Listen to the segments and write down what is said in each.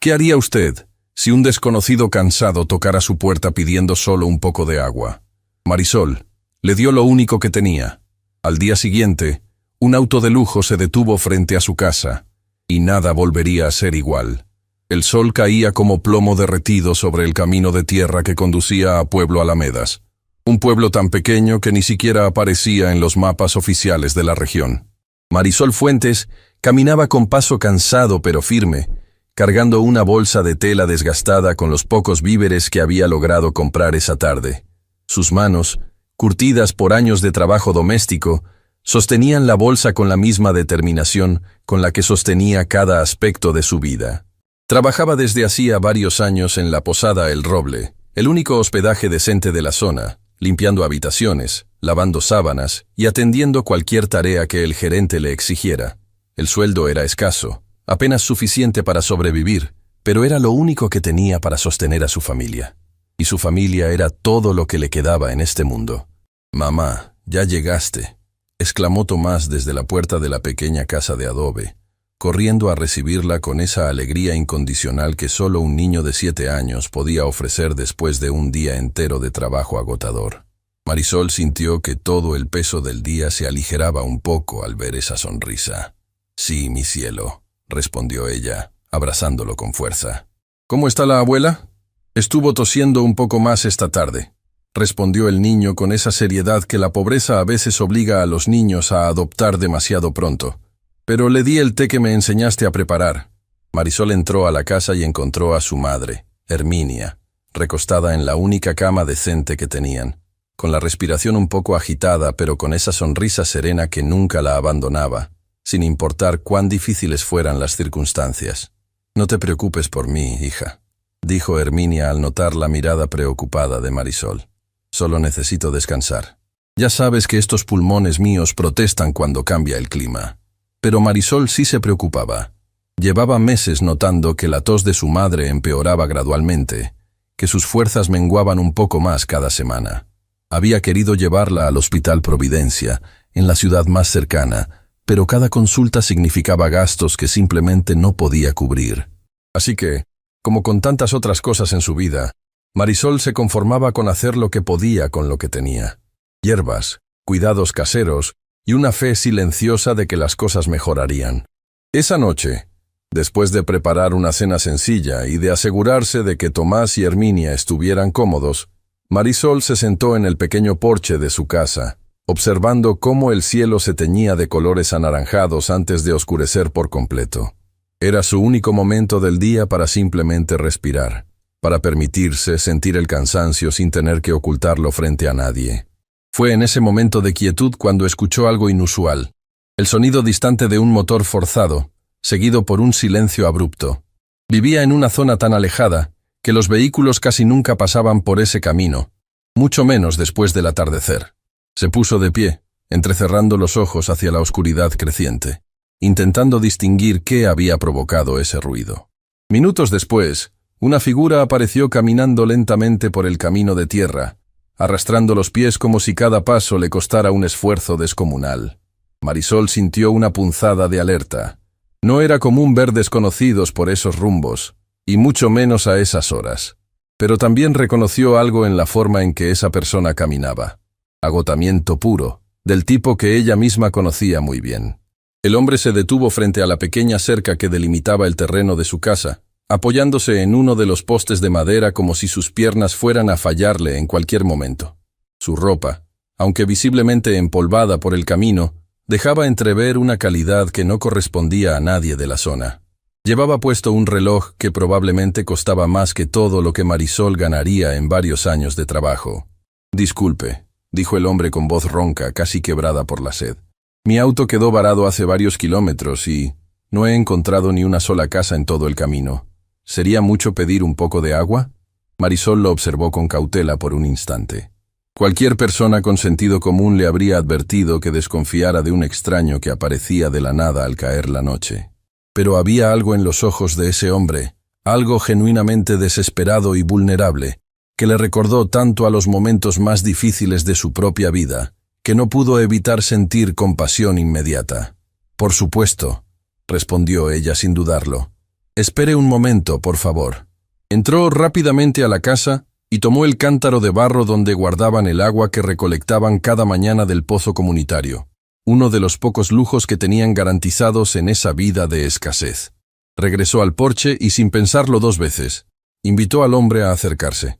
¿Qué haría usted si un desconocido cansado tocara su puerta pidiendo solo un poco de agua? Marisol le dio lo único que tenía. Al día siguiente, un auto de lujo se detuvo frente a su casa, y nada volvería a ser igual. El sol caía como plomo derretido sobre el camino de tierra que conducía a Pueblo Alamedas, un pueblo tan pequeño que ni siquiera aparecía en los mapas oficiales de la región. Marisol Fuentes caminaba con paso cansado pero firme, cargando una bolsa de tela desgastada con los pocos víveres que había logrado comprar esa tarde. Sus manos, curtidas por años de trabajo doméstico, sostenían la bolsa con la misma determinación con la que sostenía cada aspecto de su vida. Trabajaba desde hacía varios años en la Posada El Roble, el único hospedaje decente de la zona, limpiando habitaciones, lavando sábanas y atendiendo cualquier tarea que el gerente le exigiera. El sueldo era escaso, apenas suficiente para sobrevivir, pero era lo único que tenía para sostener a su familia. Y su familia era todo lo que le quedaba en este mundo. «Mamá, ya llegaste», exclamó Tomás desde la puerta de la pequeña casa de adobe, corriendo a recibirla con esa alegría incondicional que solo un niño de 7 años podía ofrecer después de un día entero de trabajo agotador. Marisol sintió que todo el peso del día se aligeraba un poco al ver esa sonrisa. «Sí, mi cielo», respondió ella, abrazándolo con fuerza. «¿Cómo está la abuela?» «Estuvo tosiendo un poco más esta tarde», respondió el niño con esa seriedad que la pobreza a veces obliga a los niños a adoptar demasiado pronto. «Pero le di el té que me enseñaste a preparar». Marisol entró a la casa y encontró a su madre, Herminia, recostada en la única cama decente que tenían, con la respiración un poco agitada pero con esa sonrisa serena que nunca la abandonaba, sin importar cuán difíciles fueran las circunstancias. «No te preocupes por mí, hija», dijo Herminia al notar la mirada preocupada de Marisol. «Solo necesito descansar. Ya sabes que estos pulmones míos protestan cuando cambia el clima». Pero Marisol sí se preocupaba. Llevaba meses notando que la tos de su madre empeoraba gradualmente, que sus fuerzas menguaban un poco más cada semana. Había querido llevarla al Hospital Providencia, en la ciudad más cercana, pero cada consulta significaba gastos que simplemente no podía cubrir. Así que, como con tantas otras cosas en su vida, Marisol se conformaba con hacer lo que podía con lo que tenía. Hierbas, cuidados caseros y una fe silenciosa de que las cosas mejorarían. Esa noche, después de preparar una cena sencilla y de asegurarse de que Tomás y Herminia estuvieran cómodos, Marisol se sentó en el pequeño porche de su casa, observando cómo el cielo se teñía de colores anaranjados antes de oscurecer por completo. Era su único momento del día para simplemente respirar, para permitirse sentir el cansancio sin tener que ocultarlo frente a nadie. Fue en ese momento de quietud cuando escuchó algo inusual, el sonido distante de un motor forzado, seguido por un silencio abrupto. Vivía en una zona tan alejada que los vehículos casi nunca pasaban por ese camino, mucho menos después del atardecer. Se puso de pie, entrecerrando los ojos hacia la oscuridad creciente, intentando distinguir qué había provocado ese ruido. Minutos después, una figura apareció caminando lentamente por el camino de tierra, arrastrando los pies como si cada paso le costara un esfuerzo descomunal. Marisol sintió una punzada de alerta. No era común ver desconocidos por esos rumbos, y mucho menos a esas horas. Pero también reconoció algo en la forma en que esa persona caminaba. Agotamiento puro, del tipo que ella misma conocía muy bien. El hombre se detuvo frente a la pequeña cerca que delimitaba el terreno de su casa, apoyándose en uno de los postes de madera como si sus piernas fueran a fallarle en cualquier momento. Su ropa, aunque visiblemente empolvada por el camino, dejaba entrever una calidad que no correspondía a nadie de la zona. Llevaba puesto un reloj que probablemente costaba más que todo lo que Marisol ganaría en varios años de trabajo. «Disculpe», dijo el hombre con voz ronca, casi quebrada por la sed. «Mi auto quedó varado hace varios kilómetros y no he encontrado ni una sola casa en todo el camino. ¿Sería mucho pedir un poco de agua?» Marisol lo observó con cautela por un instante. Cualquier persona con sentido común le habría advertido que desconfiara de un extraño que aparecía de la nada al caer la noche. Pero había algo en los ojos de ese hombre, algo genuinamente desesperado y vulnerable, que le recordó tanto a los momentos más difíciles de su propia vida, que no pudo evitar sentir compasión inmediata. «Por supuesto», respondió ella sin dudarlo. Espere un momento, por favor. Entró rápidamente a la casa y tomó el cántaro de barro donde guardaban el agua que recolectaban cada mañana del pozo comunitario, uno de los pocos lujos que tenían garantizados en esa vida de escasez. Regresó al porche y, sin pensarlo 2 veces, invitó al hombre a acercarse.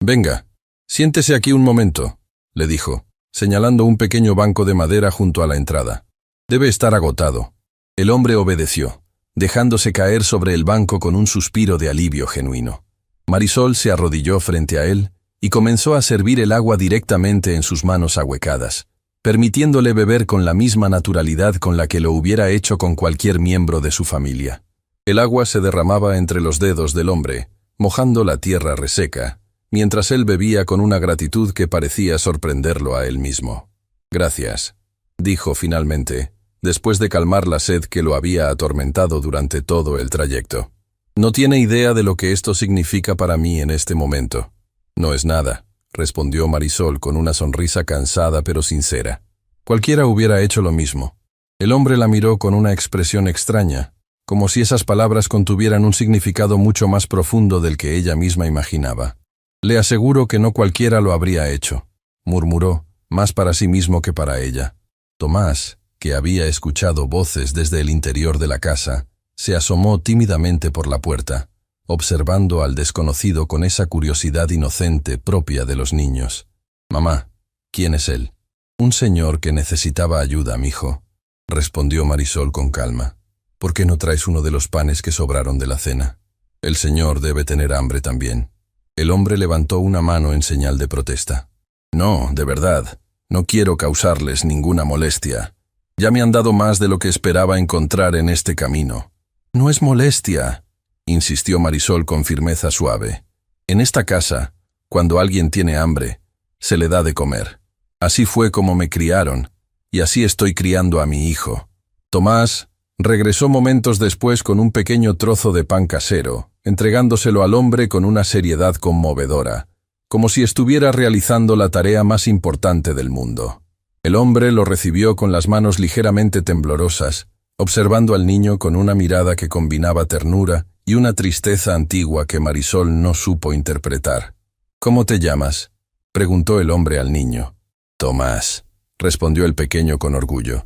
«Venga, siéntese aquí un momento», le dijo, señalando un pequeño banco de madera junto a la entrada. «Debe estar agotado». El hombre obedeció, dejándose caer sobre el banco con un suspiro de alivio genuino. Marisol se arrodilló frente a él y comenzó a servir el agua directamente en sus manos ahuecadas, permitiéndole beber con la misma naturalidad con la que lo hubiera hecho con cualquier miembro de su familia. El agua se derramaba entre los dedos del hombre, mojando la tierra reseca, mientras él bebía con una gratitud que parecía sorprenderlo a él mismo. «Gracias», dijo finalmente, después de calmar la sed que lo había atormentado durante todo el trayecto. «No tiene idea de lo que esto significa para mí en este momento». «No es nada», respondió Marisol con una sonrisa cansada pero sincera. Cualquiera hubiera hecho lo mismo. El hombre la miró con una expresión extraña, como si esas palabras contuvieran un significado mucho más profundo del que ella misma imaginaba. «Le aseguro que no cualquiera lo habría hecho», murmuró, más para sí mismo que para ella. Tomás, que había escuchado voces desde el interior de la casa, se asomó tímidamente por la puerta, observando al desconocido con esa curiosidad inocente propia de los niños. «Mamá, ¿quién es él?» «Un señor que necesitaba ayuda, mijo», respondió Marisol con calma. «¿Por qué no traes uno de los panes que sobraron de la cena? El señor debe tener hambre también». El hombre levantó una mano en señal de protesta. «No, de verdad, no quiero causarles ninguna molestia. Ya me han dado más de lo que esperaba encontrar en este camino». «No es molestia», insistió Marisol con firmeza suave. «En esta casa, cuando alguien tiene hambre, se le da de comer. Así fue como me criaron, y así estoy criando a mi hijo». Tomás regresó momentos después con un pequeño trozo de pan casero, entregándoselo al hombre con una seriedad conmovedora, como si estuviera realizando la tarea más importante del mundo. El hombre lo recibió con las manos ligeramente temblorosas, observando al niño con una mirada que combinaba ternura y una tristeza antigua que Marisol no supo interpretar. «¿Cómo te llamas?», preguntó el hombre al niño. «Tomás», respondió el pequeño con orgullo.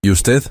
«¿Y usted?».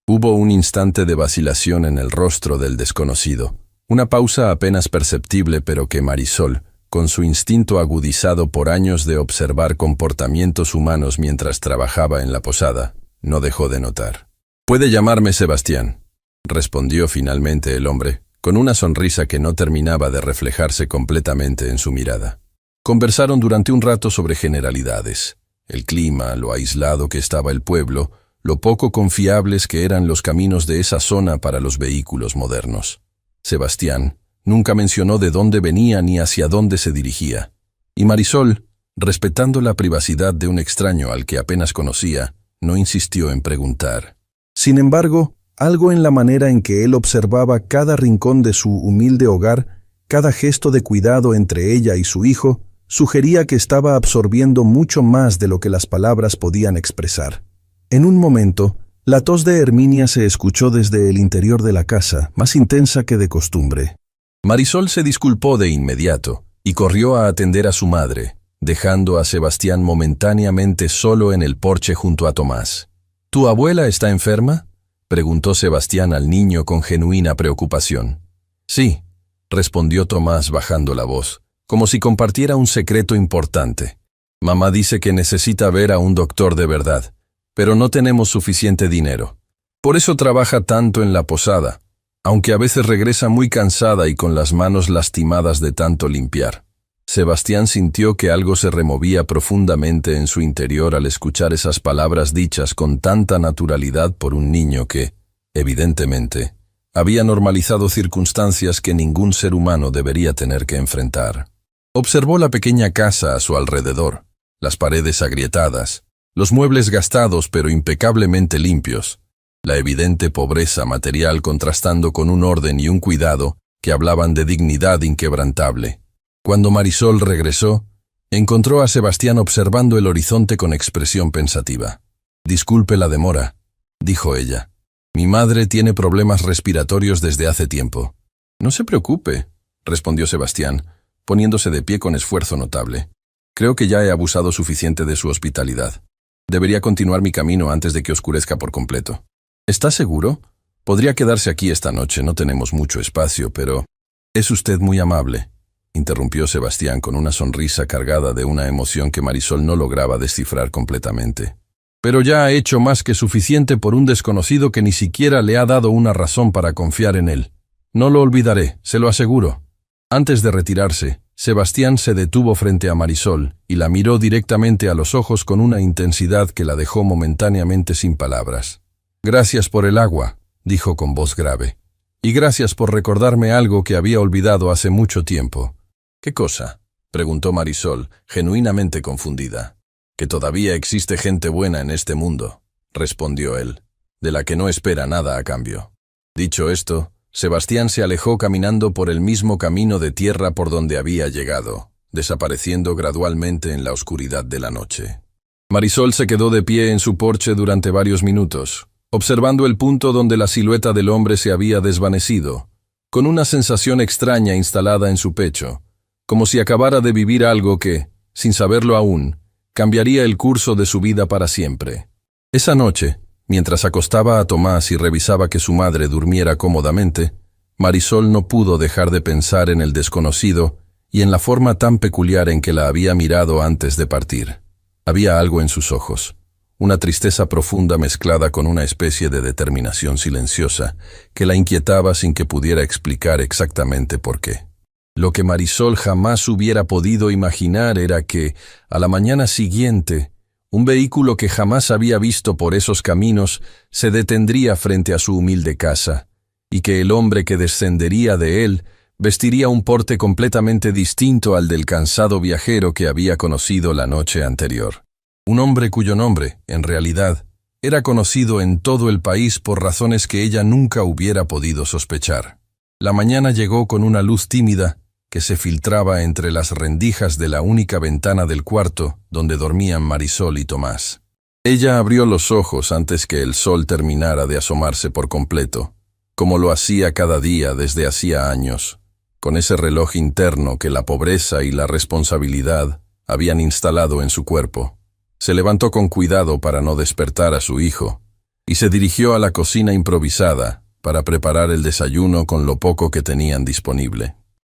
Hubo un instante de vacilación en el rostro del desconocido, una pausa apenas perceptible pero que Marisol, con su instinto agudizado por años de observar comportamientos humanos mientras trabajaba en la posada, no dejó de notar. «Puede llamarme Sebastián», respondió finalmente el hombre, con una sonrisa que no terminaba de reflejarse completamente en su mirada. Conversaron durante un rato sobre generalidades, el clima, lo aislado que estaba el pueblo, lo poco confiables que eran los caminos de esa zona para los vehículos modernos. Sebastián nunca mencionó de dónde venía ni hacia dónde se dirigía, y Marisol, respetando la privacidad de un extraño al que apenas conocía, no insistió en preguntar. Sin embargo, algo en la manera en que él observaba cada rincón de su humilde hogar, cada gesto de cuidado entre ella y su hijo, sugería que estaba absorbiendo mucho más de lo que las palabras podían expresar. En un momento, la tos de Herminia se escuchó desde el interior de la casa, más intensa que de costumbre. Marisol se disculpó de inmediato y corrió a atender a su madre, dejando a Sebastián momentáneamente solo en el porche junto a Tomás. «¿Tu abuela está enferma?», preguntó Sebastián al niño con genuina preocupación. «Sí», respondió Tomás bajando la voz, como si compartiera un secreto importante. «Mamá dice que necesita ver a un doctor de verdad, pero no tenemos suficiente dinero. Por eso trabaja tanto en la posada, aunque a veces regresa muy cansada y con las manos lastimadas de tanto limpiar». Sebastián sintió que algo se removía profundamente en su interior al escuchar esas palabras dichas con tanta naturalidad por un niño que, evidentemente, había normalizado circunstancias que ningún ser humano debería tener que enfrentar. Observó la pequeña casa a su alrededor, las paredes agrietadas, los muebles gastados pero impecablemente limpios, la evidente pobreza material contrastando con un orden y un cuidado que hablaban de dignidad inquebrantable. Cuando Marisol regresó, encontró a Sebastián observando el horizonte con expresión pensativa. «Disculpe la demora», dijo ella. «Mi madre tiene problemas respiratorios desde hace tiempo. No se preocupe, respondió Sebastián, poniéndose de pie con esfuerzo notable. Creo que ya he abusado suficiente de su hospitalidad. Debería continuar mi camino antes de que oscurezca por completo. ¿Está seguro? Podría quedarse aquí esta noche, no tenemos mucho espacio, pero... Es usted muy amable, interrumpió Sebastián con una sonrisa cargada de una emoción que Marisol no lograba descifrar completamente. Pero ya ha hecho más que suficiente por un desconocido que ni siquiera le ha dado una razón para confiar en él. No lo olvidaré, se lo aseguro. Antes de retirarse, Sebastián se detuvo frente a Marisol y la miró directamente a los ojos con una intensidad que la dejó momentáneamente sin palabras. «Gracias por el agua», dijo con voz grave. «Y gracias por recordarme algo que había olvidado hace mucho tiempo». «¿Qué cosa?», preguntó Marisol, genuinamente confundida. «Que todavía existe gente buena en este mundo», respondió él, «de la que no espera nada a cambio». Dicho esto, Sebastián se alejó caminando por el mismo camino de tierra por donde había llegado, desapareciendo gradualmente en la oscuridad de la noche. Marisol se quedó de pie en su porche durante varios minutos, observando el punto donde la silueta del hombre se había desvanecido, con una sensación extraña instalada en su pecho, como si acabara de vivir algo que, sin saberlo aún, cambiaría el curso de su vida para siempre. Esa noche, mientras acostaba a Tomás y revisaba que su madre durmiera cómodamente, Marisol no pudo dejar de pensar en el desconocido y en la forma tan peculiar en que la había mirado antes de partir. Había algo en sus ojos, una tristeza profunda mezclada con una especie de determinación silenciosa que la inquietaba sin que pudiera explicar exactamente por qué. Lo que Marisol jamás hubiera podido imaginar era que, a la mañana siguiente, un vehículo que jamás había visto por esos caminos se detendría frente a su humilde casa, y que el hombre que descendería de él vestiría un porte completamente distinto al del cansado viajero que había conocido la noche anterior. Un hombre cuyo nombre, en realidad, era conocido en todo el país por razones que ella nunca hubiera podido sospechar. La mañana llegó con una luz tímida que se filtraba entre las rendijas de la única ventana del cuarto donde dormían Marisol y Tomás. Ella abrió los ojos antes que el sol terminara de asomarse por completo, como lo hacía cada día desde hacía años, con ese reloj interno que la pobreza y la responsabilidad habían instalado en su cuerpo. Se levantó con cuidado para no despertar a su hijo, y se dirigió a la cocina improvisada para preparar el desayuno con lo poco que tenían disponible.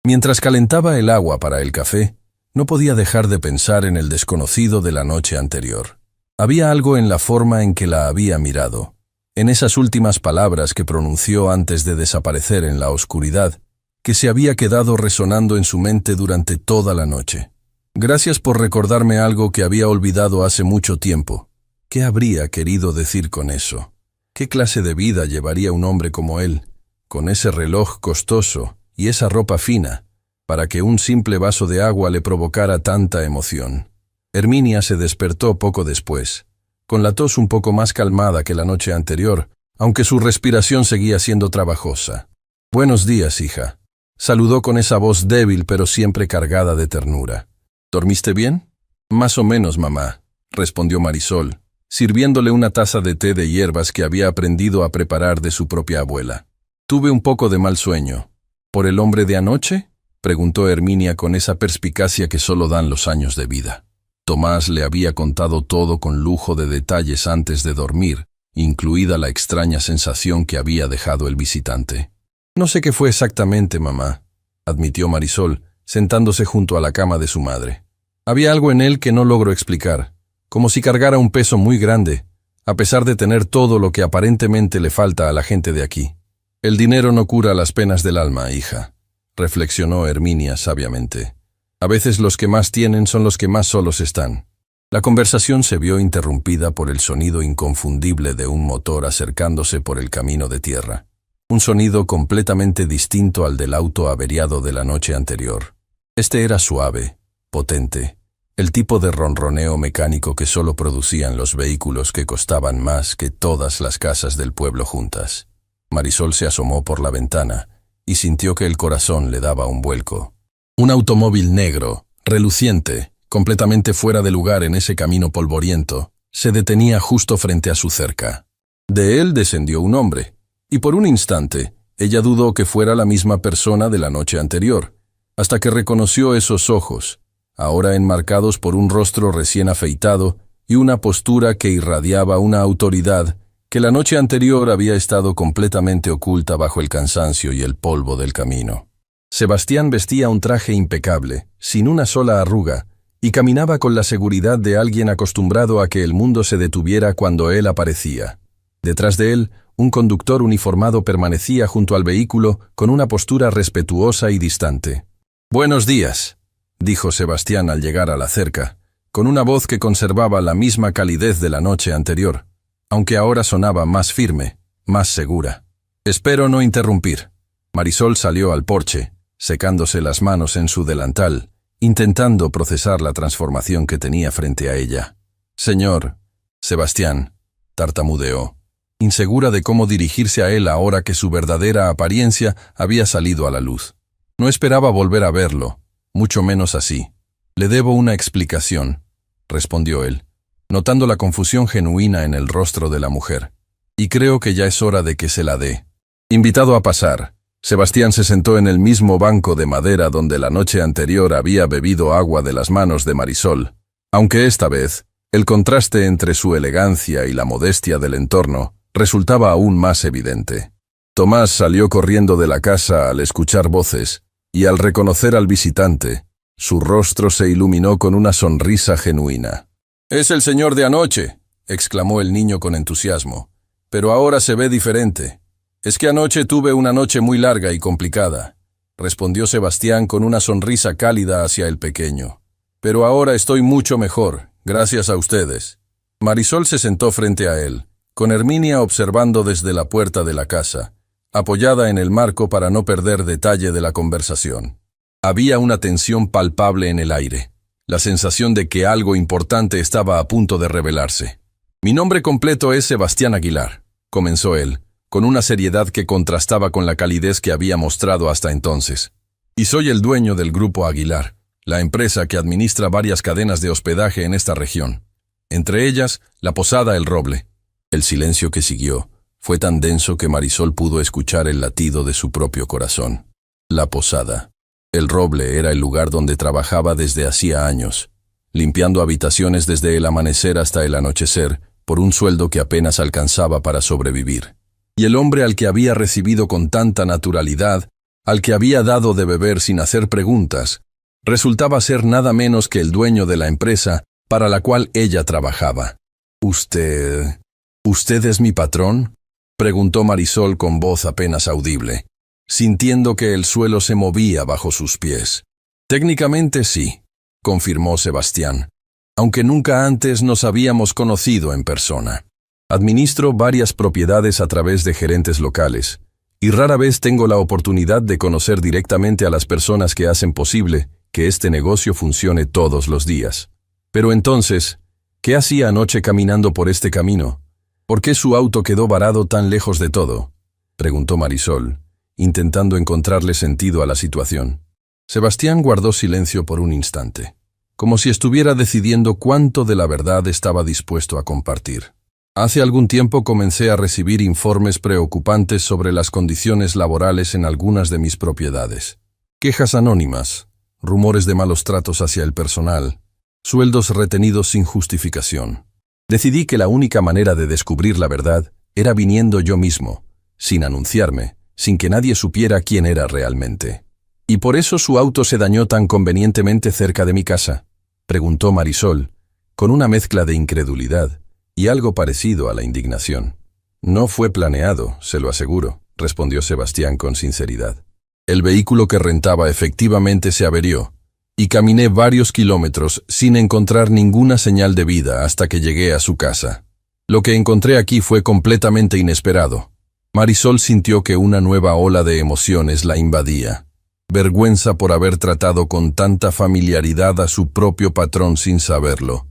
Mientras calentaba el agua para el café, no podía dejar de pensar en el desconocido de la noche anterior. Había algo en la forma en que la había mirado, en esas últimas palabras que pronunció antes de desaparecer en la oscuridad, que se había quedado resonando en su mente durante toda la noche. Gracias por recordarme algo que había olvidado hace mucho tiempo. ¿Qué habría querido decir con eso? ¿Qué clase de vida llevaría un hombre como él, con ese reloj costoso y esa ropa fina, para que un simple vaso de agua le provocara tanta emoción? Herminia se despertó poco después, con la tos un poco más calmada que la noche anterior, aunque su respiración seguía siendo trabajosa. «Buenos días, hija», saludó con esa voz débil pero siempre cargada de ternura. «¿Dormiste bien?» «Más o menos, mamá», respondió Marisol, sirviéndole una taza de té de hierbas que había aprendido a preparar de su propia abuela. «Tuve un poco de mal sueño». «¿Por el hombre de anoche?», preguntó Herminia con esa perspicacia que solo dan los años de vida. Tomás le había contado todo con lujo de detalles antes de dormir, incluida la extraña sensación que había dejado el visitante. «No sé qué fue exactamente, mamá», admitió Marisol, sentándose junto a la cama de su madre. «Había algo en él que no logro explicar, como si cargara un peso muy grande, a pesar de tener todo lo que aparentemente le falta a la gente de aquí». «El dinero no cura las penas del alma, hija», reflexionó Herminia sabiamente. «A veces los que más tienen son los que más solos están». La conversación se vio interrumpida por el sonido inconfundible de un motor acercándose por el camino de tierra. Un sonido completamente distinto al del auto averiado de la noche anterior. Este era suave, potente, el tipo de ronroneo mecánico que solo producían los vehículos que costaban más que todas las casas del pueblo juntas. Marisol se asomó por la ventana y sintió que el corazón le daba un vuelco. Un automóvil negro, reluciente, completamente fuera de lugar en ese camino polvoriento, se detenía justo frente a su cerca. De él descendió un hombre, y por un instante Ella dudó que fuera la misma persona de la noche anterior, hasta que reconoció esos ojos, ahora enmarcados por un rostro recién afeitado y una postura que irradiaba una autoridad que la noche anterior había estado completamente oculta bajo el cansancio y el polvo del camino. Sebastián vestía un traje impecable, sin una sola arruga, y caminaba con la seguridad de alguien acostumbrado a que el mundo se detuviera cuando él aparecía. Detrás de él, un conductor uniformado permanecía junto al vehículo con una postura respetuosa y distante. «Buenos días», dijo Sebastián al llegar a la cerca, con una voz que conservaba la misma calidez de la noche anterior, aunque ahora sonaba más firme, más segura. «Espero no interrumpir». Marisol salió al porche, secándose las manos en su delantal, intentando procesar la transformación que tenía frente a ella. «Señor Sebastián», tartamudeó, insegura de cómo dirigirse a él ahora que su verdadera apariencia había salido a la luz. No esperaba volver a verlo, mucho menos así. «Le debo una explicación», respondió él, notando la confusión genuina en el rostro de la mujer. «Y creo que ya es hora de que se la dé». Invitado a pasar, Sebastián se sentó en el mismo banco de madera donde la noche anterior había bebido agua de las manos de Marisol, aunque esta vez, el contraste entre su elegancia y la modestia del entorno resultaba aún más evidente. Tomás salió corriendo de la casa al escuchar voces, y al reconocer al visitante, su rostro se iluminó con una sonrisa genuina. «Es el señor de anoche», exclamó el niño con entusiasmo, «pero ahora se ve diferente». «Es que anoche tuve una noche muy larga y complicada», respondió Sebastián con una sonrisa cálida hacia el pequeño. «Pero ahora estoy mucho mejor, gracias a ustedes». Marisol se sentó frente a él, con Herminia observando desde la puerta de la casa, apoyada en el marco para no perder detalle de la conversación. Había una tensión palpable en el aire, la sensación de que algo importante estaba a punto de revelarse. «Mi nombre completo es Sebastián Aguilar», comenzó él, con una seriedad que contrastaba con la calidez que había mostrado hasta entonces. «Y soy el dueño del Grupo Aguilar, la empresa que administra varias cadenas de hospedaje en esta región, entre ellas la Posada El Roble». El silencio que siguió fue tan denso que Marisol pudo escuchar el latido de su propio corazón. La Posada El Roble era el lugar donde trabajaba desde hacía años, limpiando habitaciones desde el amanecer hasta el anochecer, por un sueldo que apenas alcanzaba para sobrevivir. Y el hombre al que había recibido con tanta naturalidad, al que había dado de beber sin hacer preguntas, resultaba ser nada menos que el dueño de la empresa para la cual ella trabajaba. «¿Usted es mi patrón?», preguntó Marisol con voz apenas audible, sintiendo que el suelo se movía bajo sus pies. «Técnicamente sí», confirmó Sebastián, «aunque nunca antes nos habíamos conocido en persona. Administro varias propiedades a través de gerentes locales, y rara vez tengo la oportunidad de conocer directamente a las personas que hacen posible que este negocio funcione todos los días. Pero entonces, ¿qué hacía anoche caminando por este camino? ¿Por qué su auto quedó varado tan lejos de todo?», preguntó Marisol, intentando encontrarle sentido a la situación. Sebastián guardó silencio por un instante, como si estuviera decidiendo cuánto de la verdad estaba dispuesto a compartir. «Hace algún tiempo comencé a recibir informes preocupantes sobre las condiciones laborales en algunas de mis propiedades. Quejas anónimas, rumores de malos tratos hacia el personal, sueldos retenidos sin justificación. Decidí que la única manera de descubrir la verdad era viniendo yo mismo, sin anunciarme, sin que nadie supiera quién era realmente». «¿Y por eso su auto se dañó tan convenientemente cerca de mi casa?», preguntó Marisol, con una mezcla de incredulidad y algo parecido a la indignación. «No fue planeado, se lo aseguro», respondió Sebastián con sinceridad. «El vehículo que rentaba efectivamente se averió, y caminé varios kilómetros sin encontrar ninguna señal de vida hasta que llegué a su casa. Lo que encontré aquí fue completamente inesperado». Marisol sintió que una nueva ola de emociones la invadía. Vergüenza por haber tratado con tanta familiaridad a su propio patrón sin saberlo,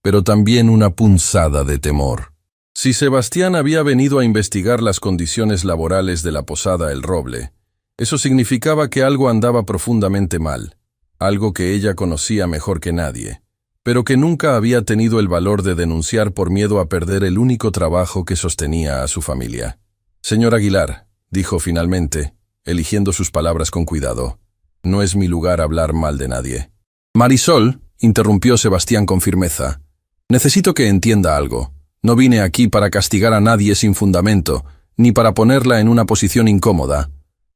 pero también una punzada de temor. Si Sebastián había venido a investigar las condiciones laborales de la Posada El Roble, eso significaba que algo andaba profundamente mal, algo que ella conocía mejor que nadie, pero que nunca había tenido el valor de denunciar por miedo a perder el único trabajo que sostenía a su familia. «Señor Aguilar», dijo finalmente, eligiendo sus palabras con cuidado. No es mi lugar hablar mal de nadie. Marisol, interrumpió Sebastián con firmeza. Necesito que entienda algo. No vine aquí para castigar a nadie sin fundamento, ni para ponerla en una posición incómoda.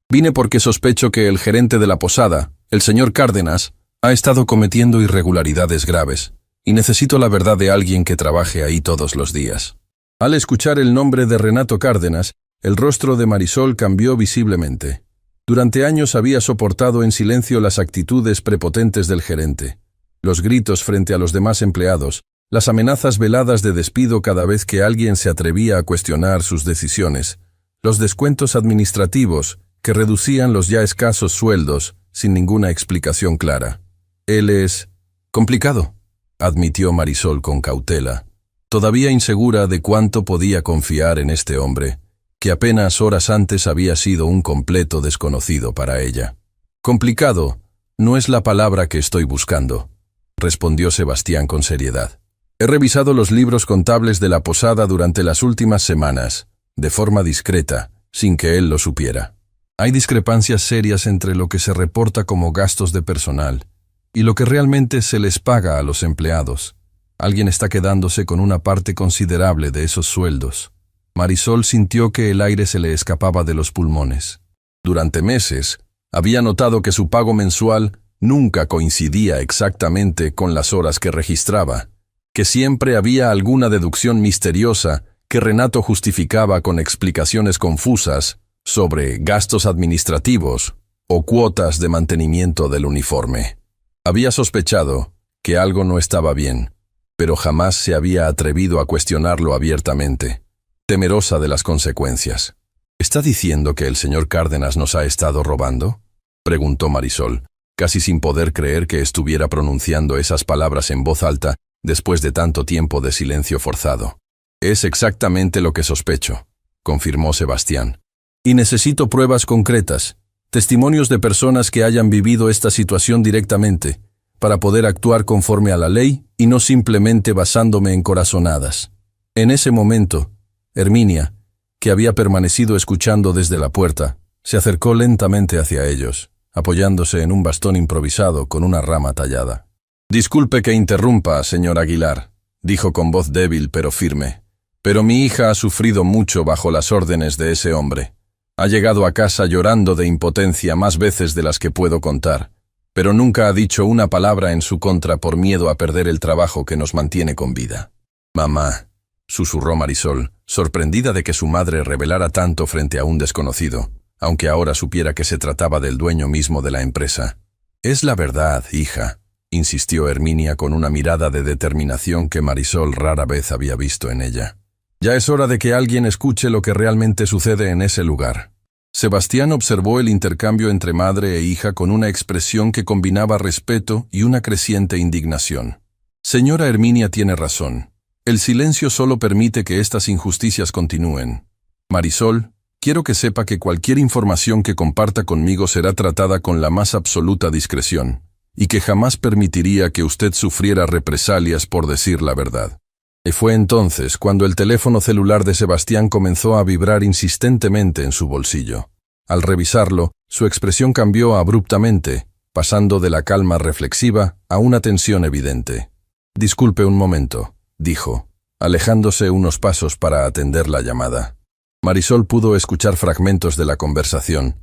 Vine porque sospecho que el gerente de la posada, el señor Cárdenas, ha estado cometiendo irregularidades graves, y necesito la verdad de alguien que trabaje ahí todos los días. Al escuchar el nombre de Renato Cárdenas, el rostro de Marisol cambió visiblemente. Durante años había soportado en silencio las actitudes prepotentes del gerente, los gritos frente a los demás empleados, las amenazas veladas de despido cada vez que alguien se atrevía a cuestionar sus decisiones, los descuentos administrativos que reducían los ya escasos sueldos sin ninguna explicación clara. Él es complicado, admitió Marisol con cautela, todavía insegura de cuánto podía confiar en este hombre, que apenas horas antes había sido un completo desconocido para ella. Complicado no es la palabra que estoy buscando, respondió Sebastián con seriedad. He revisado los libros contables de la posada durante las últimas semanas, de forma discreta, sin que él lo supiera. Hay discrepancias serias entre lo que se reporta como gastos de personal y lo que realmente se les paga a los empleados. Alguien está quedándose con una parte considerable de esos sueldos. Marisol sintió que el aire se le escapaba de los pulmones. Durante meses, había notado que su pago mensual nunca coincidía exactamente con las horas que registraba, que siempre había alguna deducción misteriosa que Renato justificaba con explicaciones confusas sobre gastos administrativos o cuotas de mantenimiento del uniforme. Había sospechado que algo no estaba bien, pero jamás se había atrevido a cuestionarlo abiertamente, temerosa de las consecuencias. ¿Está diciendo que el señor Cárdenas nos ha estado robando?, preguntó Marisol, casi sin poder creer que estuviera pronunciando esas palabras en voz alta después de tanto tiempo de silencio forzado. Es exactamente lo que sospecho, confirmó Sebastián. Y necesito pruebas concretas, testimonios de personas que hayan vivido esta situación directamente, para poder actuar conforme a la ley y no simplemente basándome en corazonadas. En ese momento, Herminia, que había permanecido escuchando desde la puerta, se acercó lentamente hacia ellos, apoyándose en un bastón improvisado con una rama tallada. «Disculpe que interrumpa, señor Aguilar», dijo con voz débil pero firme, «pero mi hija ha sufrido mucho bajo las órdenes de ese hombre. Ha llegado a casa llorando de impotencia más veces de las que puedo contar, pero nunca ha dicho una palabra en su contra por miedo a perder el trabajo que nos mantiene con vida». «Mamá», susurró Marisol, sorprendida de que su madre revelara tanto frente a un desconocido, aunque ahora supiera que se trataba del dueño mismo de la empresa. «Es la verdad, hija», insistió Herminia con una mirada de determinación que Marisol rara vez había visto en ella. «Ya es hora de que alguien escuche lo que realmente sucede en ese lugar». Sebastián observó el intercambio entre madre e hija con una expresión que combinaba respeto y una creciente indignación. «Señora Herminia tiene razón. El silencio solo permite que estas injusticias continúen. Marisol, quiero que sepa que cualquier información que comparta conmigo será tratada con la más absoluta discreción, y que jamás permitiría que usted sufriera represalias por decir la verdad». Y fue entonces cuando el teléfono celular de Sebastián comenzó a vibrar insistentemente en su bolsillo. Al revisarlo, su expresión cambió abruptamente, pasando de la calma reflexiva a una tensión evidente. «Disculpe un momento», dijo, alejándose unos pasos para atender la llamada. Marisol pudo escuchar fragmentos de la conversación,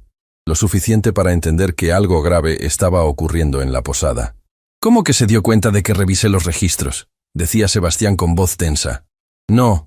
lo suficiente para entender que algo grave estaba ocurriendo en la posada. «¿Cómo que se dio cuenta de que revisé los registros?», decía Sebastián con voz tensa. No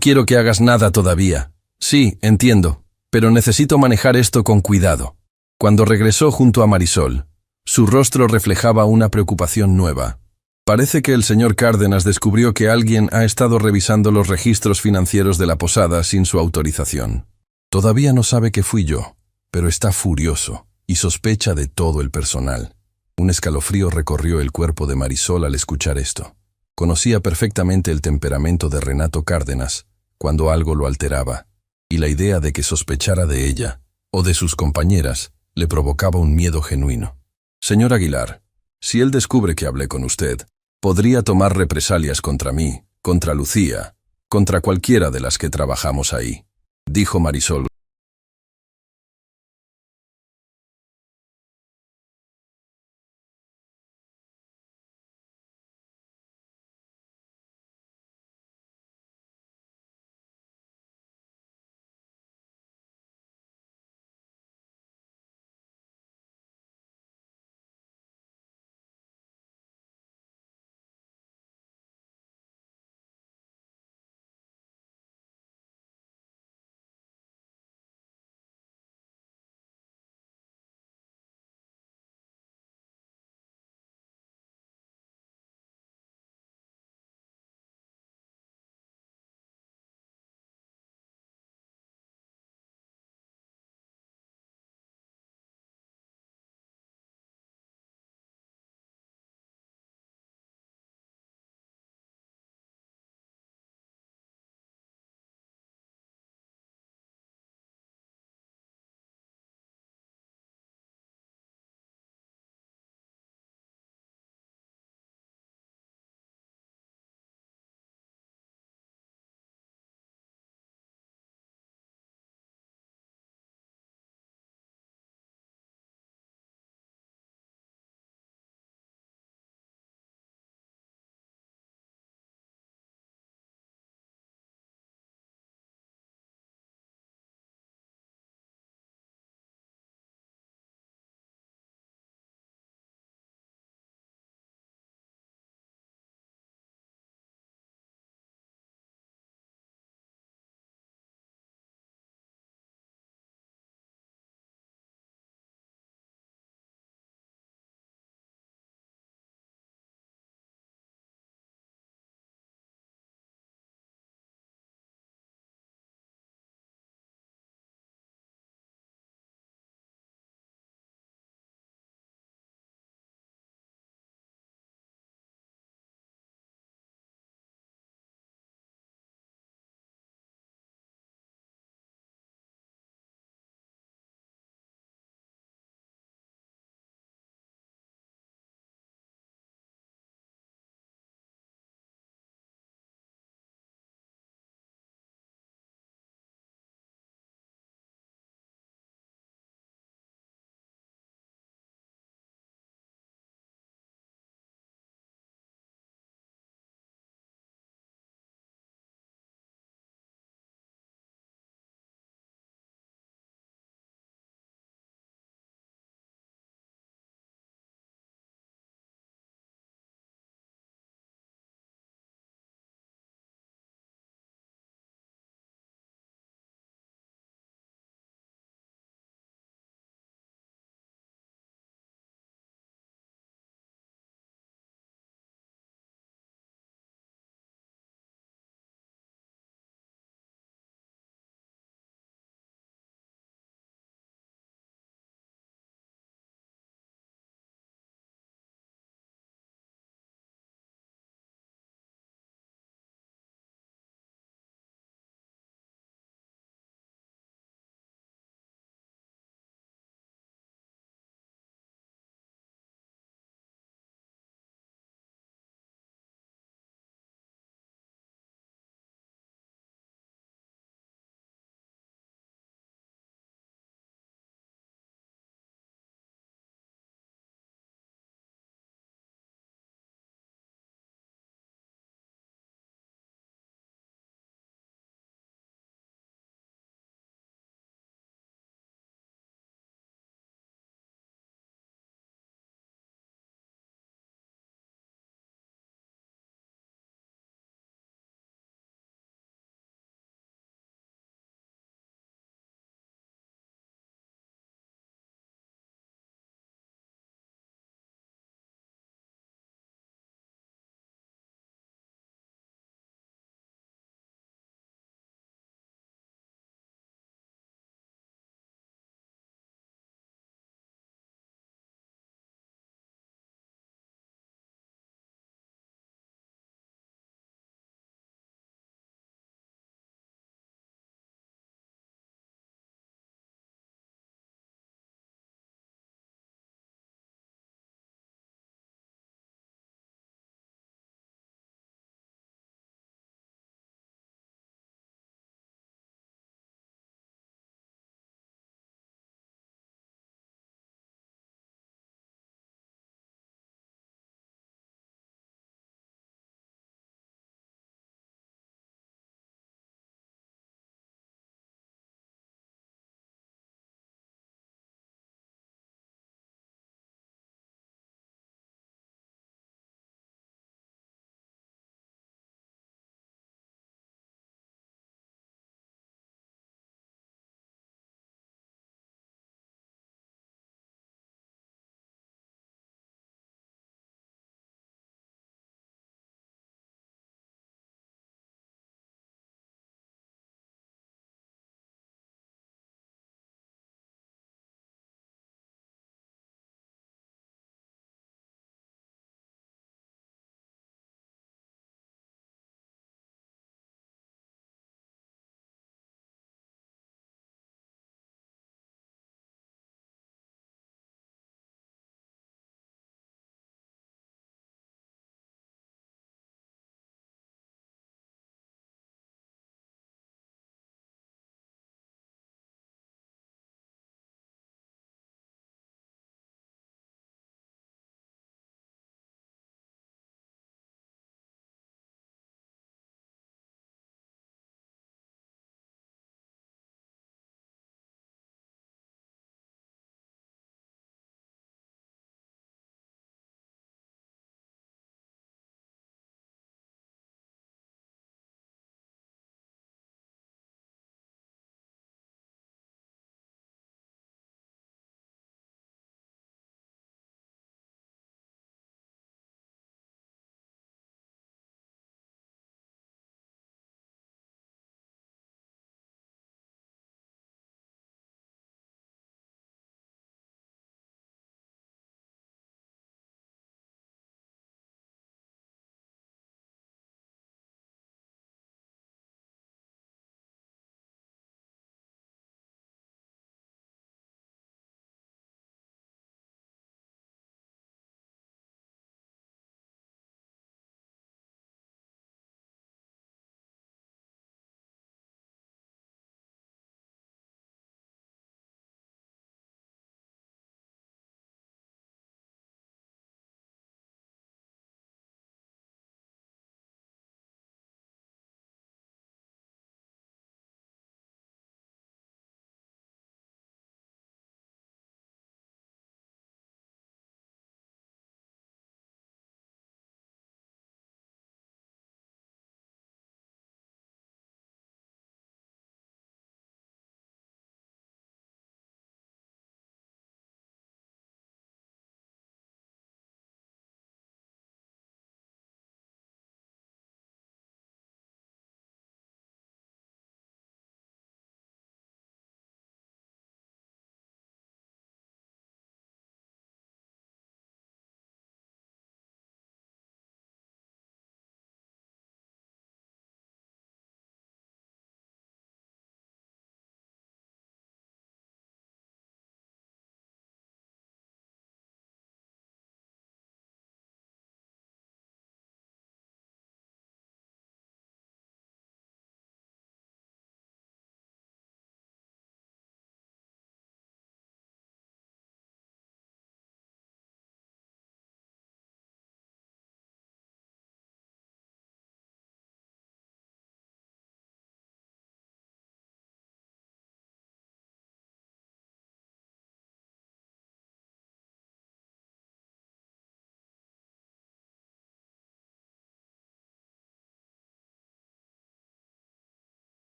quiero que hagas nada todavía. Sí, entiendo, pero necesito manejar esto con cuidado». Cuando regresó junto a Marisol, su rostro reflejaba una preocupación nueva. «Parece que el señor Cárdenas descubrió que alguien ha estado revisando los registros financieros de la posada sin su autorización. Todavía no sabe que fui yo, pero está furioso y sospecha de todo el personal». Un escalofrío recorrió el cuerpo de Marisol al escuchar esto. Conocía perfectamente el temperamento de Renato Cárdenas cuando algo lo alteraba, y la idea de que sospechara de ella o de sus compañeras le provocaba un miedo genuino. «Señor Aguilar, si él descubre que hablé con usted, podría tomar represalias contra mí, contra Lucía, contra cualquiera de las que trabajamos ahí», dijo Marisol